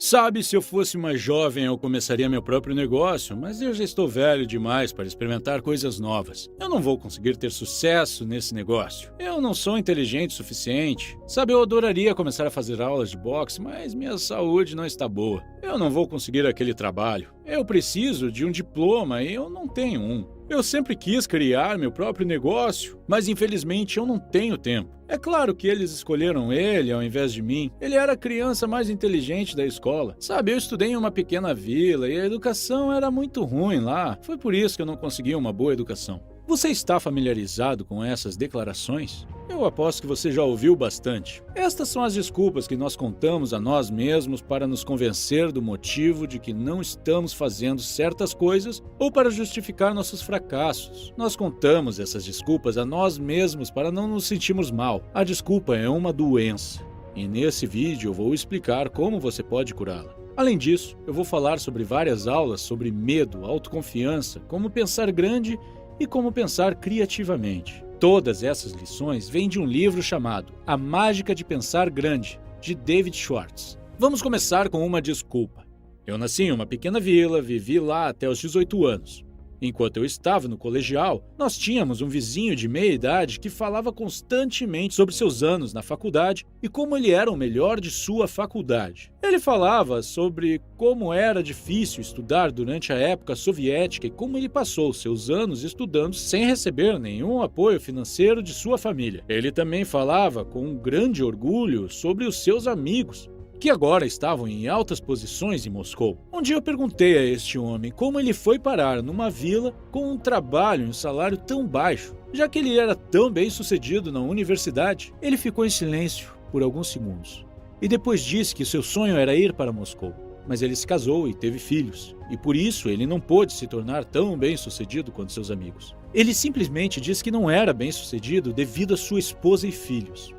Sabe, se eu fosse mais jovem, eu começaria meu próprio negócio, mas eu já estou velho demais para experimentar coisas novas. Eu não vou conseguir ter sucesso nesse negócio. Eu não sou inteligente o suficiente. Sabe, eu adoraria começar a fazer aulas de boxe, mas minha saúde não está boa. Eu não vou conseguir aquele trabalho. Eu preciso de um diploma e eu não tenho um. Eu sempre quis criar meu próprio negócio, mas infelizmente eu não tenho tempo. É claro que eles escolheram ele ao invés de mim. Ele era a criança mais inteligente da escola. Sabe, eu estudei em uma pequena vila e a educação era muito ruim lá. Foi por isso que eu não consegui uma boa educação. Você está familiarizado com essas declarações? Eu aposto que você já ouviu bastante. Estas são as desculpas que nós contamos a nós mesmos para nos convencer do motivo de que não estamos fazendo certas coisas ou para justificar nossos fracassos. Nós contamos essas desculpas a nós mesmos para não nos sentirmos mal. A desculpa é uma doença. E nesse vídeo eu vou explicar como você pode curá-la. Além disso, eu vou falar sobre várias aulas sobre medo, autoconfiança, como pensar grande e como pensar criativamente. Todas essas lições vêm de um livro chamado A Mágica de Pensar Grande, de David Schwartz. Vamos começar com uma desculpa. Eu nasci em uma pequena vila, vivi lá até os 18 anos. Enquanto eu estava no colegial, nós tínhamos um vizinho de meia idade que falava constantemente sobre seus anos na faculdade e como ele era o melhor de sua faculdade. Ele falava sobre como era difícil estudar durante a época soviética e como ele passou seus anos estudando sem receber nenhum apoio financeiro de sua família. Ele também falava com um grande orgulho sobre os seus amigos, que agora estavam em altas posições em Moscou. Um dia eu perguntei a este homem como ele foi parar numa vila com um trabalho e um salário tão baixo, já que ele era tão bem sucedido na universidade. Ele ficou em silêncio por alguns segundos e depois disse que seu sonho era ir para Moscou, mas ele se casou e teve filhos, e por isso ele não pôde se tornar tão bem sucedido quanto seus amigos. Ele simplesmente disse que não era bem sucedido devido a sua esposa e filhos.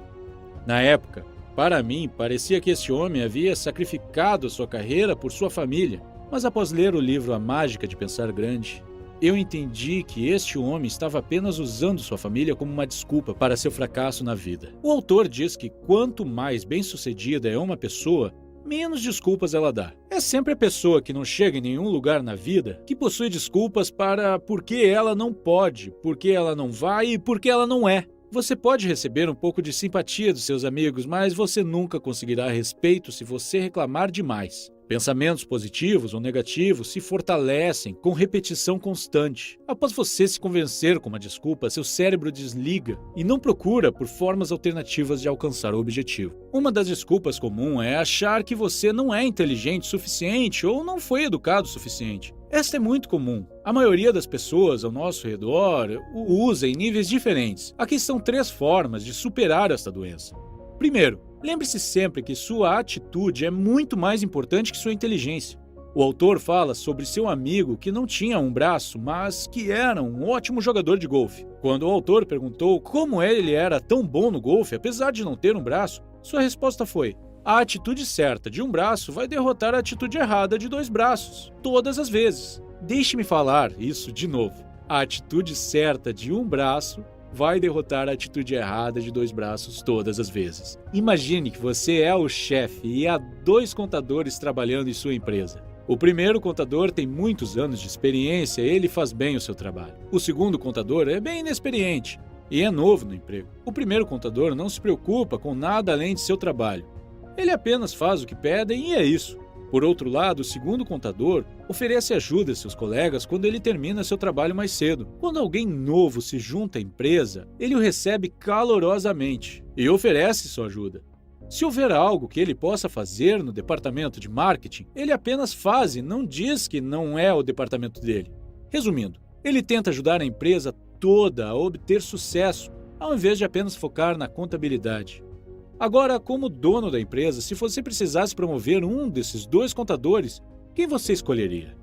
Na época, para mim, parecia que este homem havia sacrificado a sua carreira por sua família. Mas após ler o livro A Mágica de Pensar Grande, eu entendi que este homem estava apenas usando sua família como uma desculpa para seu fracasso na vida. O autor diz que quanto mais bem-sucedida é uma pessoa, menos desculpas ela dá. É sempre a pessoa que não chega em nenhum lugar na vida que possui desculpas para por que ela não pode, por que ela não vai e por que ela não é. Você pode receber um pouco de simpatia dos seus amigos, mas você nunca conseguirá respeito se você reclamar demais. Pensamentos positivos ou negativos se fortalecem com repetição constante. Após você se convencer com uma desculpa, seu cérebro desliga e não procura por formas alternativas de alcançar o objetivo. Uma das desculpas comuns é achar que você não é inteligente o suficiente ou não foi educado o suficiente. Esta é muito comum. A maioria das pessoas ao nosso redor o usa em níveis diferentes. Aqui são 3 formas de superar esta doença. Primeiro, lembre-se sempre que sua atitude é muito mais importante que sua inteligência. O autor fala sobre seu amigo que não tinha um braço, mas que era um ótimo jogador de golfe. Quando o autor perguntou como ele era tão bom no golfe, apesar de não ter um braço, sua resposta foi: a atitude certa de um braço vai derrotar a atitude errada de 2 braços, todas as vezes. Deixe-me falar isso de novo. A atitude certa de um braço vai derrotar a atitude errada de 2 braços todas as vezes. Imagine que você é o chefe e há 2 contadores trabalhando em sua empresa. O primeiro contador tem muitos anos de experiência e ele faz bem o seu trabalho. O segundo contador é bem inexperiente e é novo no emprego. O primeiro contador não se preocupa com nada além de seu trabalho. Ele apenas faz o que pedem e é isso. Por outro lado, o segundo contador oferece ajuda a seus colegas quando ele termina seu trabalho mais cedo. Quando alguém novo se junta à empresa, ele o recebe calorosamente e oferece sua ajuda. Se houver algo que ele possa fazer no departamento de marketing, ele apenas faz e não diz que não é o departamento dele. Resumindo, ele tenta ajudar a empresa toda a obter sucesso, ao invés de apenas focar na contabilidade. Agora, como dono da empresa, se você precisasse promover um desses 2 contadores, quem você escolheria?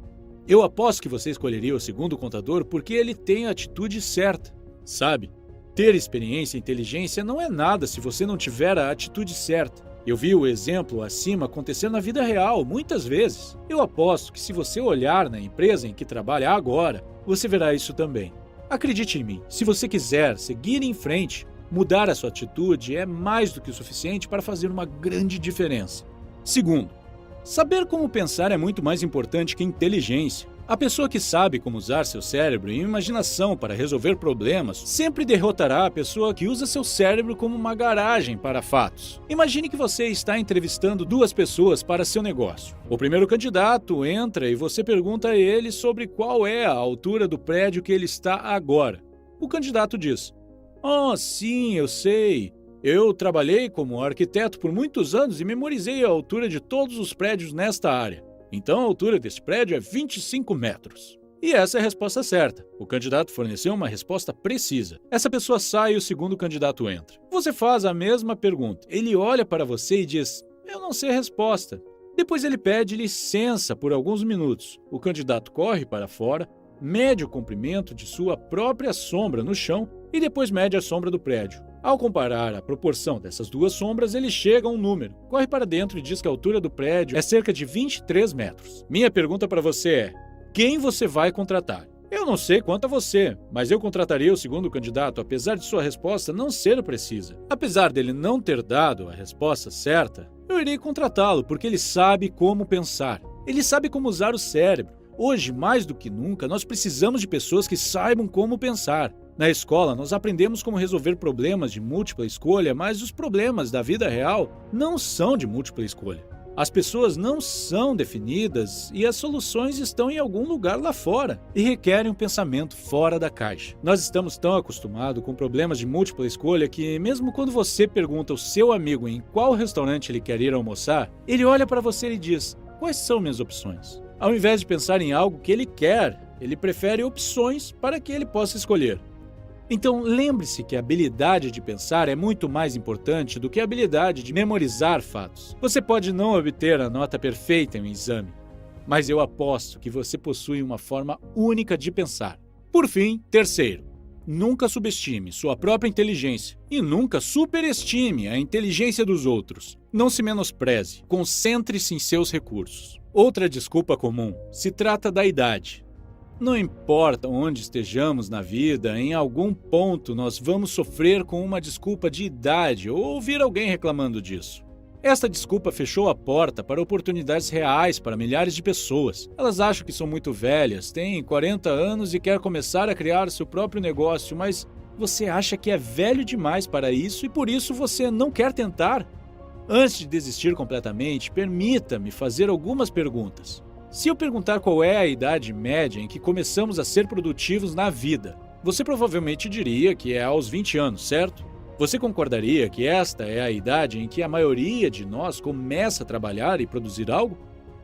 Eu aposto que você escolheria o segundo contador porque ele tem a atitude certa. Sabe, ter experiência e inteligência não é nada se você não tiver a atitude certa. Eu vi o exemplo acima acontecer na vida real muitas vezes. Eu aposto que se você olhar na empresa em que trabalha agora, você verá isso também. Acredite em mim, se você quiser seguir em frente, mudar a sua atitude é mais do que o suficiente para fazer uma grande diferença. Segundo, Saber como pensar é muito mais importante que inteligência. A pessoa que sabe como usar seu cérebro e imaginação para resolver problemas sempre derrotará a pessoa que usa seu cérebro como uma garagem para fatos. Imagine que você está entrevistando duas pessoas para seu negócio. O primeiro candidato entra e você pergunta a ele sobre qual é a altura do prédio que ele está agora. O candidato diz: "Oh, sim, eu sei. Eu trabalhei como arquiteto por muitos anos e memorizei a altura de todos os prédios nesta área. Então a altura deste prédio é 25 metros. E essa é a resposta certa. O candidato forneceu uma resposta precisa. Essa pessoa sai e o segundo candidato entra. Você faz a mesma pergunta. Ele olha para você e diz: "Eu não sei a resposta." Depois ele pede licença por alguns minutos. O candidato corre para fora, mede o comprimento de sua própria sombra no chão e depois mede a sombra do prédio. Ao comparar a proporção dessas duas sombras, ele chega a um número, corre para dentro e diz que a altura do prédio é cerca de 23 metros. Minha pergunta para você é: quem você vai contratar? Eu não sei quanto a você, mas eu contrataria o segundo candidato, apesar de sua resposta não ser precisa. Apesar dele não ter dado a resposta certa, eu irei contratá-lo porque ele sabe como pensar. Ele sabe como usar o cérebro. Hoje, mais do que nunca, nós precisamos de pessoas que saibam como pensar. Na escola, nós aprendemos como resolver problemas de múltipla escolha, mas os problemas da vida real não são de múltipla escolha. As pessoas não são definidas e as soluções estão em algum lugar lá fora e requerem um pensamento fora da caixa. Nós estamos tão acostumados com problemas de múltipla escolha que, mesmo quando você pergunta ao seu amigo em qual restaurante ele quer ir almoçar, ele olha para você e diz: "Quais são minhas opções?" Ao invés de pensar em algo que ele quer, ele prefere opções para que ele possa escolher. Então, lembre-se que a habilidade de pensar é muito mais importante do que a habilidade de memorizar fatos. Você pode não obter a nota perfeita em um exame, mas eu aposto que você possui uma forma única de pensar. Por fim, terceiro, nunca subestime sua própria inteligência e nunca superestime a inteligência dos outros. Não se menospreze, concentre-se em seus recursos. Outra desculpa comum se trata da idade. Não importa onde estejamos na vida, em algum ponto nós vamos sofrer com uma desculpa de idade ou ouvir alguém reclamando disso. Esta desculpa fechou a porta para oportunidades reais para milhares de pessoas. Elas acham que são muito velhas, têm 40 anos e querem começar a criar seu próprio negócio, mas você acha que é velho demais para isso e por isso você não quer tentar? Antes de desistir completamente, permita-me fazer algumas perguntas. Se eu perguntar qual é a idade média em que começamos a ser produtivos na vida, você provavelmente diria que é aos 20 anos, certo? Você concordaria que esta é a idade em que a maioria de nós começa a trabalhar e produzir algo?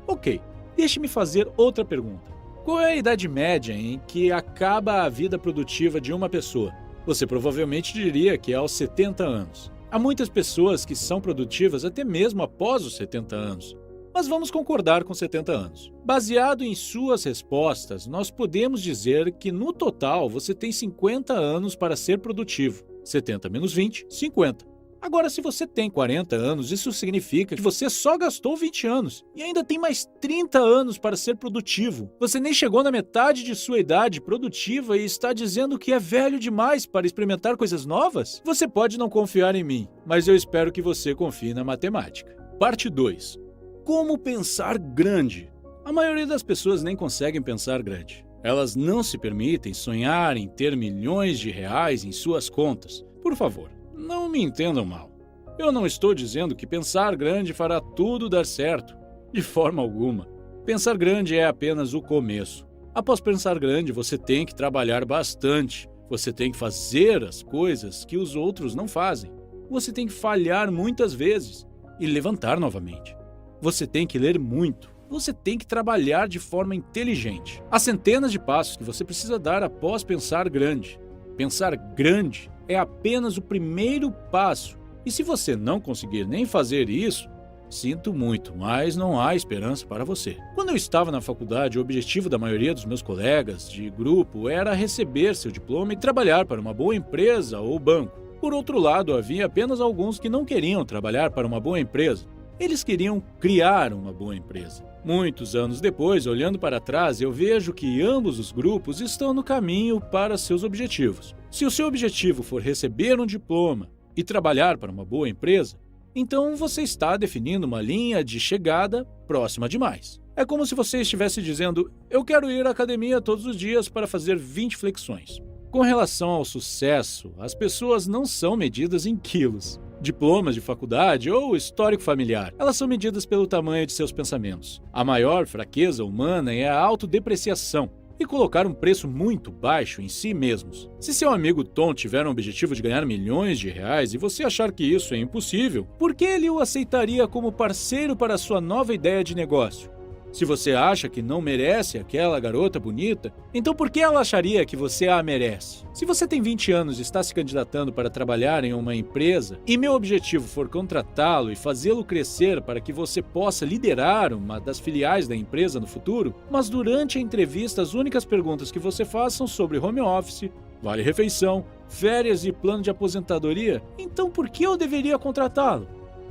Ok, deixe-me fazer outra pergunta. Qual é a idade média em que acaba a vida produtiva de uma pessoa? Você provavelmente diria que é aos 70 anos. Há muitas pessoas que são produtivas até mesmo após os 70 anos. Mas vamos concordar com 70 anos. Baseado em suas respostas, nós podemos dizer que no total você tem 50 anos para ser produtivo. 70 menos 20, 50. Agora, se você tem 40 anos, isso significa que você só gastou 20 anos e ainda tem mais 30 anos para ser produtivo. Você nem chegou na metade de sua idade produtiva e está dizendo que é velho demais para experimentar coisas novas? Você pode não confiar em mim, mas eu espero que você confie na matemática. Parte 2. Como pensar grande? A maioria das pessoas nem conseguem pensar grande. Elas não se permitem sonhar em ter milhões de reais em suas contas. Por favor, não me entendam mal. Eu não estou dizendo que pensar grande fará tudo dar certo. De forma alguma. Pensar grande é apenas o começo. Após pensar grande, você tem que trabalhar bastante. Você tem que fazer as coisas que os outros não fazem. Você tem que falhar muitas vezes e levantar novamente. Você tem que ler muito. Você tem que trabalhar de forma inteligente. Há centenas de passos que você precisa dar após pensar grande. Pensar grande é apenas o primeiro passo. E se você não conseguir nem fazer isso, sinto muito, mas não há esperança para você. Quando eu estava na faculdade, o objetivo da maioria dos meus colegas de grupo era receber seu diploma e trabalhar para uma boa empresa ou banco. Por outro lado, havia apenas alguns que não queriam trabalhar para uma boa empresa. Eles queriam criar uma boa empresa. Muitos anos depois, olhando para trás, eu vejo que ambos os grupos estão no caminho para seus objetivos. Se o seu objetivo for receber um diploma e trabalhar para uma boa empresa, então você está definindo uma linha de chegada próxima demais. É como se você estivesse dizendo: eu quero ir à academia todos os dias para fazer 20 flexões. Com relação ao sucesso, as pessoas não são medidas em quilos, diplomas de faculdade ou histórico familiar. Elas são medidas pelo tamanho de seus pensamentos. A maior fraqueza humana é a autodepreciação e colocar um preço muito baixo em si mesmos. Se seu amigo Tom tiver um objetivo de ganhar milhões de reais e você achar que isso é impossível, por que ele o aceitaria como parceiro para a sua nova ideia de negócio? Se você acha que não merece aquela garota bonita, então por que ela acharia que você a merece? Se você tem 20 anos e está se candidatando para trabalhar em uma empresa e meu objetivo for contratá-lo e fazê-lo crescer para que você possa liderar uma das filiais da empresa no futuro, mas durante a entrevista as únicas perguntas que você faz são sobre home office, vale-refeição, férias e plano de aposentadoria, então por que eu deveria contratá-lo?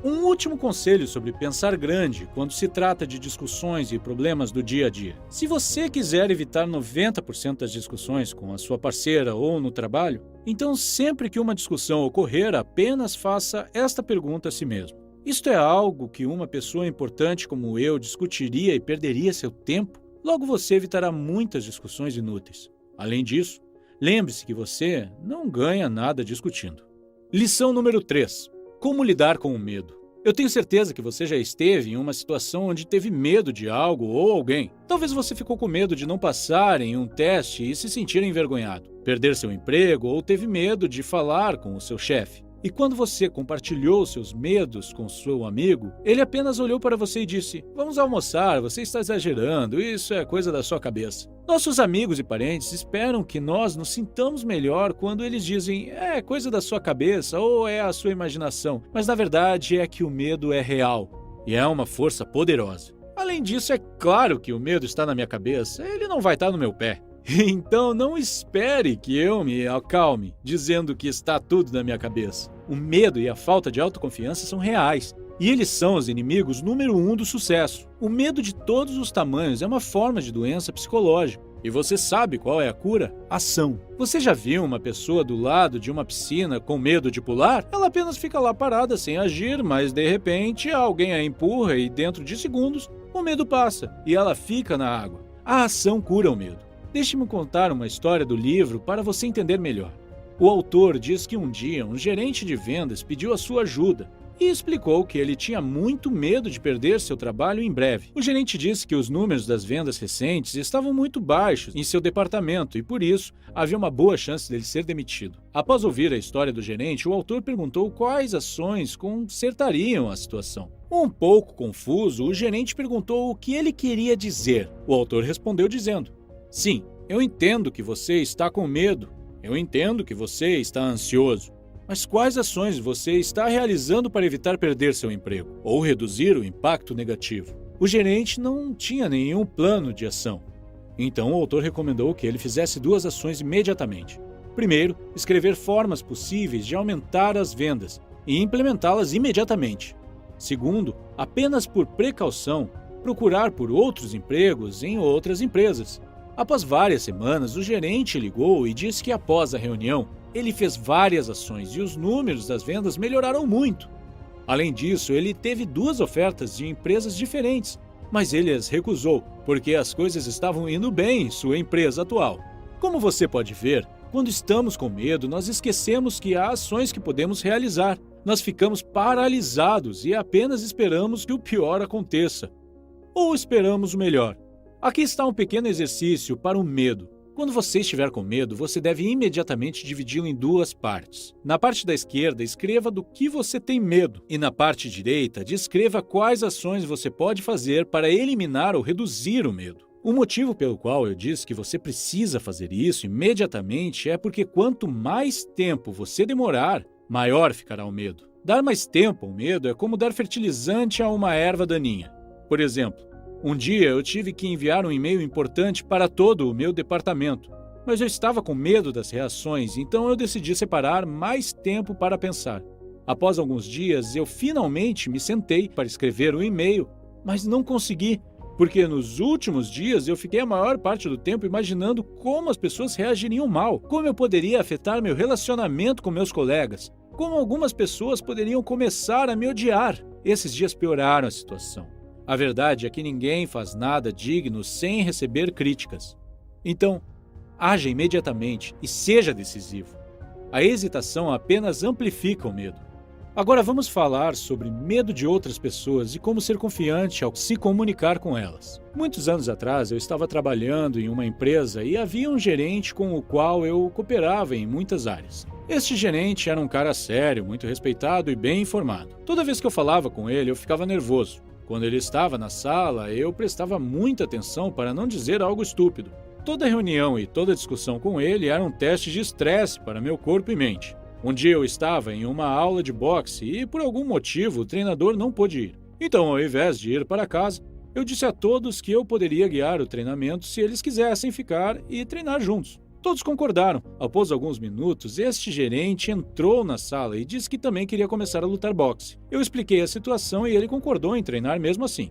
Um último conselho sobre pensar grande quando se trata de discussões e problemas do dia a dia. Se você quiser evitar 90% das discussões com a sua parceira ou no trabalho, então sempre que uma discussão ocorrer, apenas faça esta pergunta a si mesmo. Isto é algo que uma pessoa importante como eu discutiria e perderia seu tempo? Logo você evitará muitas discussões inúteis. Além disso, lembre-se que você não ganha nada discutindo. Lição número 3. Como lidar com o medo? Eu tenho certeza que você já esteve em uma situação onde teve medo de algo ou alguém. Talvez você ficou com medo de não passar em um teste e se sentir envergonhado, perder seu emprego ou teve medo de falar com o seu chefe. E quando você compartilhou seus medos com seu amigo, ele apenas olhou para você e disse: vamos almoçar, você está exagerando, isso é coisa da sua cabeça. Nossos amigos e parentes esperam que nós nos sintamos melhor quando eles dizem: é coisa da sua cabeça ou é a sua imaginação, mas na verdade é que o medo é real e é uma força poderosa. Além disso, é claro que o medo está na minha cabeça, ele não vai estar no meu pé. Então não espere que eu me acalme, dizendo que está tudo na minha cabeça. O medo e a falta de autoconfiança são reais, e eles são os inimigos número 1 do sucesso. O medo de todos os tamanhos é uma forma de doença psicológica. E você sabe qual é a cura? Ação. Você já viu uma pessoa do lado de uma piscina com medo de pular? Ela apenas fica lá parada sem agir, mas de repente alguém a empurra e dentro de segundos o medo passa e ela fica na água. A ação cura o medo. Deixe-me contar uma história do livro para você entender melhor. O autor diz que um dia um gerente de vendas pediu a sua ajuda e explicou que ele tinha muito medo de perder seu trabalho em breve. O gerente disse que os números das vendas recentes estavam muito baixos em seu departamento e, por isso, havia uma boa chance dele ser demitido. Após ouvir a história do gerente, o autor perguntou quais ações consertariam a situação. Um pouco confuso, o gerente perguntou o que ele queria dizer. O autor respondeu dizendo: sim, eu entendo que você está com medo. Eu entendo que você está ansioso. Mas quais ações você está realizando para evitar perder seu emprego ou reduzir o impacto negativo? O gerente não tinha nenhum plano de ação. Então o autor recomendou que ele fizesse 2 ações imediatamente. Primeiro, escrever formas possíveis de aumentar as vendas e implementá-las imediatamente. Segundo, apenas por precaução, procurar por outros empregos em outras empresas. Após várias semanas, o gerente ligou e disse que após a reunião, ele fez várias ações e os números das vendas melhoraram muito. Além disso, ele teve 2 ofertas de empresas diferentes, mas ele as recusou, porque as coisas estavam indo bem em sua empresa atual. Como você pode ver, quando estamos com medo, nós esquecemos que há ações que podemos realizar. Nós ficamos paralisados e apenas esperamos que o pior aconteça. Ou esperamos o melhor. Aqui está um pequeno exercício para o medo. Quando você estiver com medo, você deve imediatamente dividi-lo em 2 partes. Na parte da esquerda, escreva do que você tem medo. E na parte direita, descreva quais ações você pode fazer para eliminar ou reduzir o medo. O motivo pelo qual eu disse que você precisa fazer isso imediatamente é porque quanto mais tempo você demorar, maior ficará o medo. Dar mais tempo ao medo é como dar fertilizante a uma erva daninha. Por exemplo, um dia eu tive que enviar um e-mail importante para todo o meu departamento, mas eu estava com medo das reações, então eu decidi separar mais tempo para pensar. Após alguns dias, eu finalmente me sentei para escrever o e-mail, mas não consegui, porque nos últimos dias eu fiquei a maior parte do tempo imaginando como as pessoas reagiriam mal, como eu poderia afetar meu relacionamento com meus colegas. Como algumas pessoas poderiam começar a me odiar. Esses dias pioraram a situação. A verdade é que ninguém faz nada digno sem receber críticas. Então, haja imediatamente e seja decisivo. A hesitação apenas amplifica o medo. Agora vamos falar sobre medo de outras pessoas e como ser confiante ao se comunicar com elas. Muitos anos atrás eu estava trabalhando em uma empresa e havia um gerente com o qual eu cooperava em muitas áreas. Este gerente era um cara sério, muito respeitado e bem informado. Toda vez que eu falava com ele, eu ficava nervoso. Quando ele estava na sala, eu prestava muita atenção para não dizer algo estúpido. Toda reunião e toda discussão com ele era um teste de estresse para meu corpo e mente. Um dia eu estava em uma aula de boxe e, por algum motivo, o treinador não pôde ir. Então, ao invés de ir para casa, eu disse a todos que eu poderia guiar o treinamento se eles quisessem ficar e treinar juntos. Todos concordaram. Após alguns minutos, este gerente entrou na sala e disse que também queria começar a lutar boxe. Eu expliquei a situação e ele concordou em treinar mesmo assim.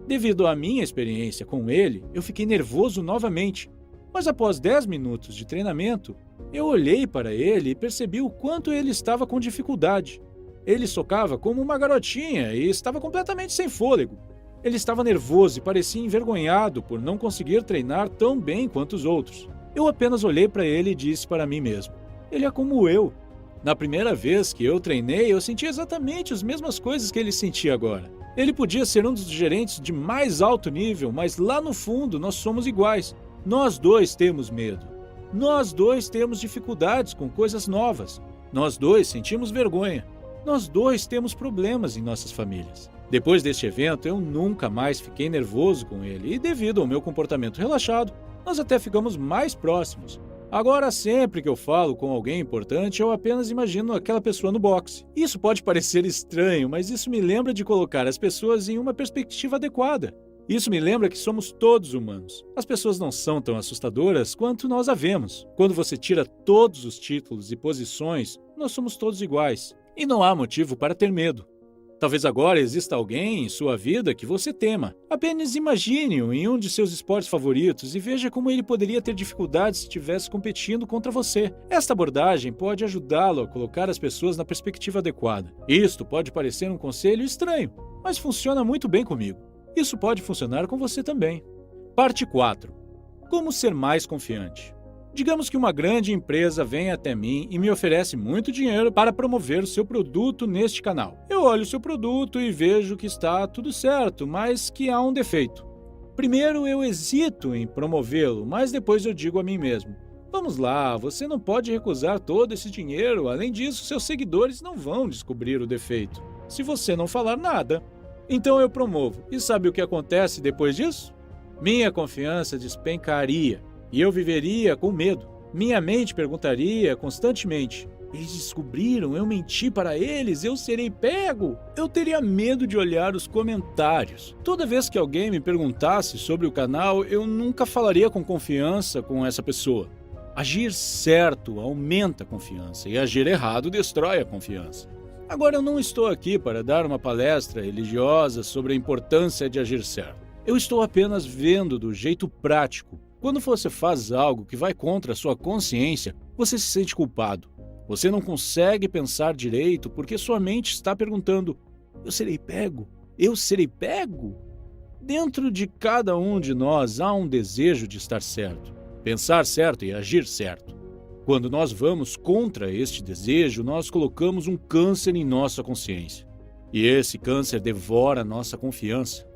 Devido à minha experiência com ele, eu fiquei nervoso novamente. Mas após 10 minutos de treinamento, eu olhei para ele e percebi o quanto ele estava com dificuldade. Ele socava como uma garotinha e estava completamente sem fôlego. Ele estava nervoso e parecia envergonhado por não conseguir treinar tão bem quanto os outros. Eu apenas olhei para ele e disse para mim mesmo: ele é como eu. Na primeira vez que eu treinei, eu senti exatamente as mesmas coisas que ele sentia agora. Ele podia ser um dos gerentes de mais alto nível, mas lá no fundo nós somos iguais. Nós dois temos medo. Nós dois temos dificuldades com coisas novas. Nós dois sentimos vergonha. Nós dois temos problemas em nossas famílias. Depois deste evento, eu nunca mais fiquei nervoso com ele e, devido ao meu comportamento relaxado, nós até ficamos mais próximos. Agora, sempre que eu falo com alguém importante, eu apenas imagino aquela pessoa no boxe. Isso pode parecer estranho, mas isso me lembra de colocar as pessoas em uma perspectiva adequada. Isso me lembra que somos todos humanos. As pessoas não são tão assustadoras quanto nós a vemos. Quando você tira todos os títulos e posições, nós somos todos iguais. E não há motivo para ter medo. Talvez agora exista alguém em sua vida que você tema. Apenas imagine-o em um de seus esportes favoritos e veja como ele poderia ter dificuldades se estivesse competindo contra você. Esta abordagem pode ajudá-lo a colocar as pessoas na perspectiva adequada. Isto pode parecer um conselho estranho, mas funciona muito bem comigo. Isso pode funcionar com você também. Parte 4. Como ser mais confiante. Digamos que uma grande empresa vem até mim e me oferece muito dinheiro para promover o seu produto neste canal. Eu olho o seu produto e vejo que está tudo certo, mas que há um defeito. Primeiro eu hesito em promovê-lo, mas depois eu digo a mim mesmo: vamos lá, você não pode recusar todo esse dinheiro, além disso seus seguidores não vão descobrir o defeito, se você não falar nada. Então eu promovo, e sabe o que acontece depois disso? Minha confiança despencaria. E eu viveria com medo. Minha mente perguntaria constantemente: eles descobriram, eu menti para eles, eu serei pego? Eu teria medo de olhar os comentários. Toda vez que alguém me perguntasse sobre o canal, eu nunca falaria com confiança com essa pessoa. Agir certo aumenta a confiança e agir errado destrói a confiança. Agora eu não estou aqui para dar uma palestra religiosa sobre a importância de agir certo. Eu estou apenas vendo do jeito prático. Quando você faz algo que vai contra a sua consciência, você se sente culpado. Você não consegue pensar direito porque sua mente está perguntando: eu serei pego? Eu serei pego? Dentro de cada um de nós há um desejo de estar certo, pensar certo e agir certo. Quando nós vamos contra este desejo, nós colocamos um câncer em nossa consciência. E esse câncer devora nossa confiança.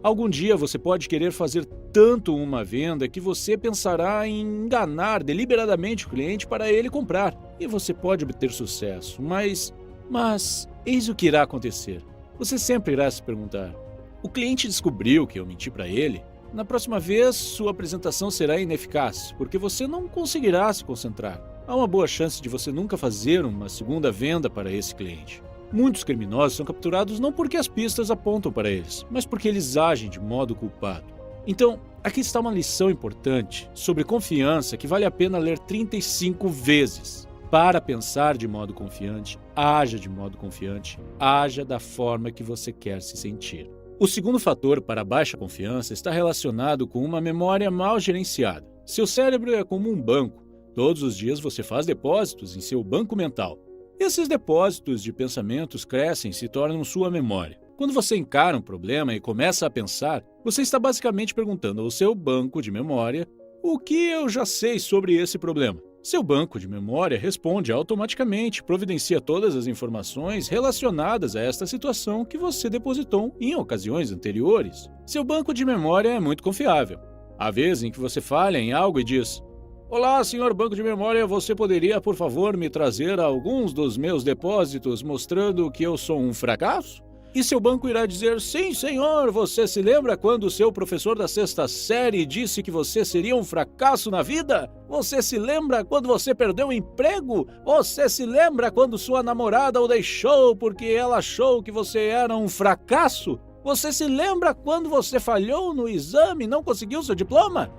Algum dia você pode querer fazer tanto uma venda que você pensará em enganar deliberadamente o cliente para ele comprar. E você pode obter sucesso, mas eis o que irá acontecer. Você sempre irá se perguntar: o cliente descobriu que eu menti para ele? Na próxima vez, sua apresentação será ineficaz, porque você não conseguirá se concentrar. Há uma boa chance de você nunca fazer uma segunda venda para esse cliente. Muitos criminosos são capturados não porque as pistas apontam para eles, mas porque eles agem de modo culpado. Então, aqui está uma lição importante sobre confiança que vale a pena ler 35 vezes. Para pensar de modo confiante, haja de modo confiante, haja da forma que você quer se sentir. O segundo fator para a baixa confiança está relacionado com uma memória mal gerenciada. Seu cérebro é como um banco. Todos os dias você faz depósitos em seu banco mental. Esses depósitos de pensamentos crescem e se tornam sua memória. Quando você encara um problema e começa a pensar, você está basicamente perguntando ao seu banco de memória: o que eu já sei sobre esse problema? Seu banco de memória responde automaticamente, providencia todas as informações relacionadas a esta situação que você depositou em ocasiões anteriores. Seu banco de memória é muito confiável. Há vezes em que você falha em algo e diz: olá, senhor banco de memória, você poderia, por favor, me trazer alguns dos meus depósitos mostrando que eu sou um fracasso? E seu banco irá dizer: sim, senhor, você se lembra quando o seu professor da sexta série disse que você seria um fracasso na vida? Você se lembra quando você perdeu o emprego? Você se lembra quando sua namorada o deixou porque ela achou que você era um fracasso? Você se lembra quando você falhou no exame e não conseguiu seu diploma?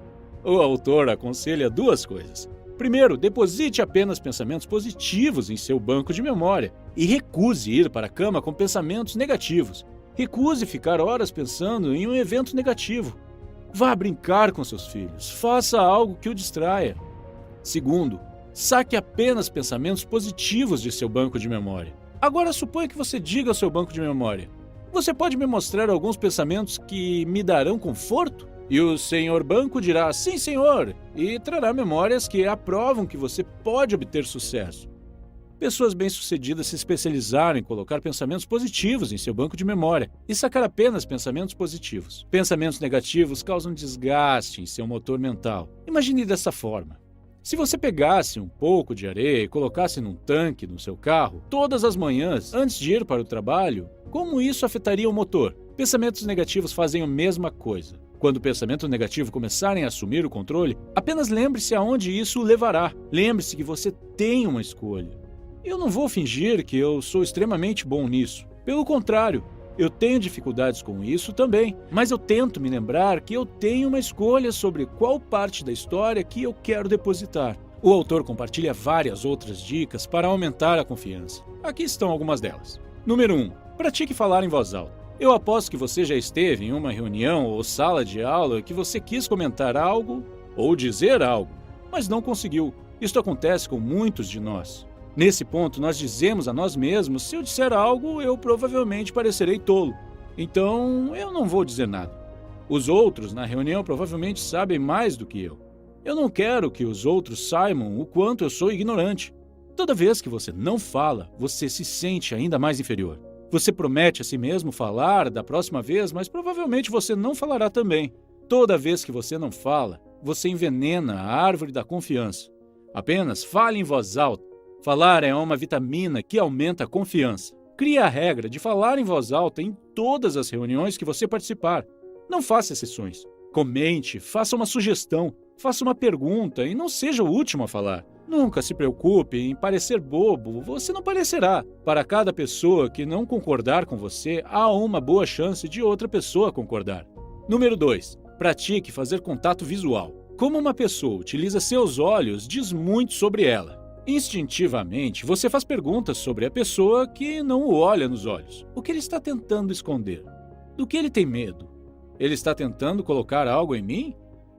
O autor aconselha duas coisas. Primeiro, deposite apenas pensamentos positivos em seu banco de memória e recuse ir para a cama com pensamentos negativos. Recuse ficar horas pensando em um evento negativo. Vá brincar com seus filhos, faça algo que o distraia. Segundo, saque apenas pensamentos positivos de seu banco de memória. Agora suponha que você diga ao seu banco de memória: você pode me mostrar alguns pensamentos que me darão conforto? E o senhor banco dirá: sim, senhor, e trará memórias que aprovam que você pode obter sucesso. Pessoas bem-sucedidas se especializaram em colocar pensamentos positivos em seu banco de memória e sacar apenas pensamentos positivos. Pensamentos negativos causam desgaste em seu motor mental. Imagine dessa forma: se você pegasse um pouco de areia e colocasse num tanque no seu carro todas as manhãs antes de ir para o trabalho, como isso afetaria o motor? Pensamentos negativos fazem a mesma coisa. Quando o pensamento negativo começarem a assumir o controle, apenas lembre-se aonde isso o levará. Lembre-se que você tem uma escolha. Eu não vou fingir que eu sou extremamente bom nisso. Pelo contrário, eu tenho dificuldades com isso também, mas eu tento me lembrar que eu tenho uma escolha sobre qual parte da história que eu quero depositar. O autor compartilha várias outras dicas para aumentar a confiança. Aqui estão algumas delas. Número 1. Pratique falar em voz alta. Eu aposto que você já esteve em uma reunião ou sala de aula que você quis comentar algo ou dizer algo, mas não conseguiu. Isto acontece com muitos de nós. Nesse ponto, nós dizemos a nós mesmos: se eu disser algo, eu provavelmente parecerei tolo. Então, eu não vou dizer nada. Os outros na reunião provavelmente sabem mais do que eu. Eu não quero que os outros saibam o quanto eu sou ignorante. Toda vez que você não fala, você se sente ainda mais inferior. Você promete a si mesmo falar da próxima vez, mas provavelmente você não falará também. Toda vez que você não fala, você envenena a árvore da confiança. Apenas fale em voz alta. Falar é uma vitamina que aumenta a confiança. Crie a regra de falar em voz alta em todas as reuniões que você participar. Não faça exceções. Comente, faça uma sugestão, faça uma pergunta e não seja o último a falar. Nunca se preocupe em parecer bobo, você não parecerá. Para cada pessoa que não concordar com você, há uma boa chance de outra pessoa concordar. Número 2. Pratique fazer contato visual. Como uma pessoa utiliza seus olhos diz muito sobre ela. Instintivamente, você faz perguntas sobre a pessoa que não o olha nos olhos. O que ele está tentando esconder? Do que ele tem medo? Ele está tentando colocar algo em mim?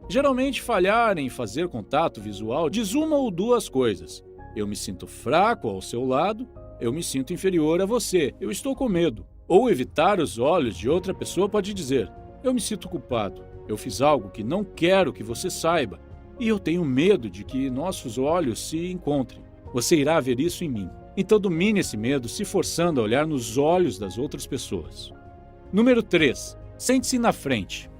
Geralmente, falhar em fazer contato visual diz uma ou duas coisas. Eu me sinto fraco ao seu lado, eu me sinto inferior a você, eu estou com medo. Ou evitar os olhos de outra pessoa pode dizer: eu me sinto culpado, eu fiz algo que não quero que você saiba, e eu tenho medo de que nossos olhos se encontrem. Você irá ver isso em mim. Então domine esse medo se forçando a olhar nos olhos das outras pessoas. Número 3. Sente-se na frente.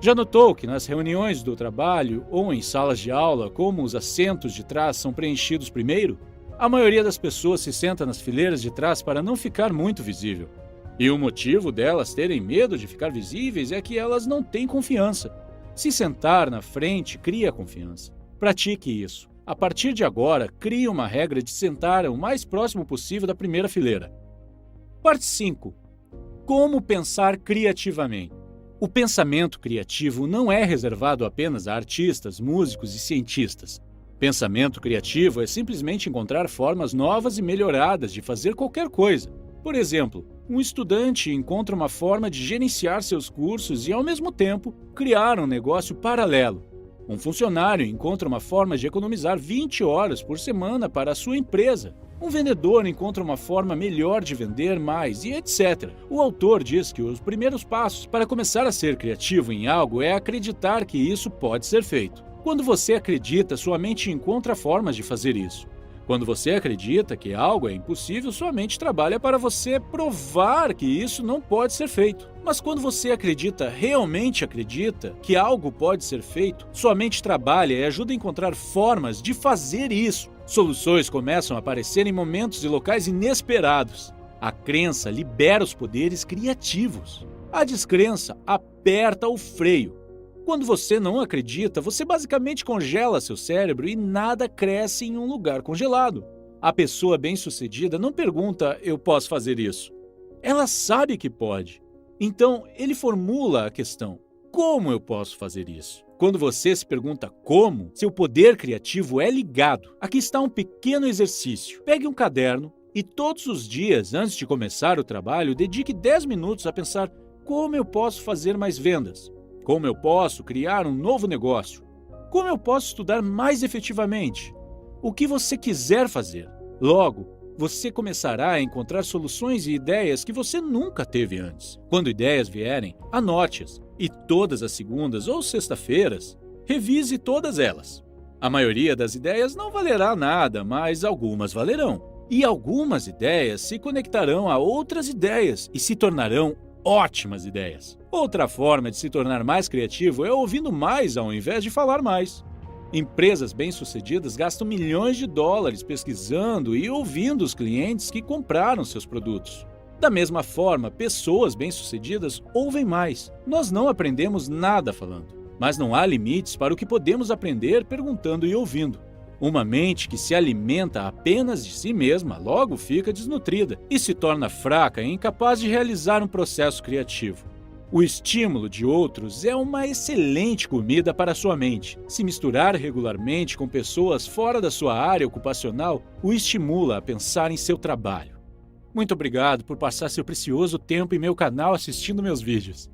Já notou que nas reuniões do trabalho ou em salas de aula, como os assentos de trás são preenchidos primeiro? A maioria das pessoas se senta nas fileiras de trás para não ficar muito visível. E o motivo delas terem medo de ficar visíveis é que elas não têm confiança. Se sentar na frente cria confiança. Pratique isso. A partir de agora, crie uma regra de sentar o mais próximo possível da primeira fileira. Parte 5. Como pensar criativamente. O pensamento criativo não é reservado apenas a artistas, músicos e cientistas. Pensamento criativo é simplesmente encontrar formas novas e melhoradas de fazer qualquer coisa. Por exemplo, um estudante encontra uma forma de gerenciar seus cursos e, ao mesmo tempo, criar um negócio paralelo. Um funcionário encontra uma forma de economizar 20 horas por semana para a sua empresa. Um vendedor encontra uma forma melhor de vender mais e etc. O autor diz que os primeiros passos para começar a ser criativo em algo é acreditar que isso pode ser feito. Quando você acredita, sua mente encontra formas de fazer isso. Quando você acredita que algo é impossível, sua mente trabalha para você provar que isso não pode ser feito. Mas quando você realmente acredita que algo pode ser feito, sua mente trabalha e ajuda a encontrar formas de fazer isso. Soluções começam a aparecer em momentos e locais inesperados. A crença libera os poderes criativos. A descrença aperta o freio. Quando você não acredita, você basicamente congela seu cérebro e nada cresce em um lugar congelado. A pessoa bem-sucedida não pergunta, eu posso fazer isso? Ela sabe que pode. Então, ele formula a questão, como eu posso fazer isso? Quando você se pergunta como, seu poder criativo é ligado. Aqui está um pequeno exercício. Pegue um caderno e todos os dias, antes de começar o trabalho, dedique 10 minutos a pensar como eu posso fazer mais vendas. Como eu posso criar um novo negócio? Como eu posso estudar mais efetivamente? O que você quiser fazer. Logo, você começará a encontrar soluções e ideias que você nunca teve antes. Quando ideias vierem, anote-as e todas as segundas ou sexta-feiras, revise todas elas. A maioria das ideias não valerá nada, mas algumas valerão. E algumas ideias se conectarão a outras ideias e se tornarão ótimas ideias. Outra forma de se tornar mais criativo é ouvindo mais ao invés de falar mais. Empresas bem-sucedidas gastam milhões de dólares pesquisando e ouvindo os clientes que compraram seus produtos. Da mesma forma, pessoas bem-sucedidas ouvem mais. Nós não aprendemos nada falando, mas não há limites para o que podemos aprender perguntando e ouvindo. Uma mente que se alimenta apenas de si mesma logo fica desnutrida e se torna fraca e incapaz de realizar um processo criativo. O estímulo de outros é uma excelente comida para a sua mente. Se misturar regularmente com pessoas fora da sua área ocupacional, o estimula a pensar em seu trabalho. Muito obrigado por passar seu precioso tempo em meu canal assistindo meus vídeos.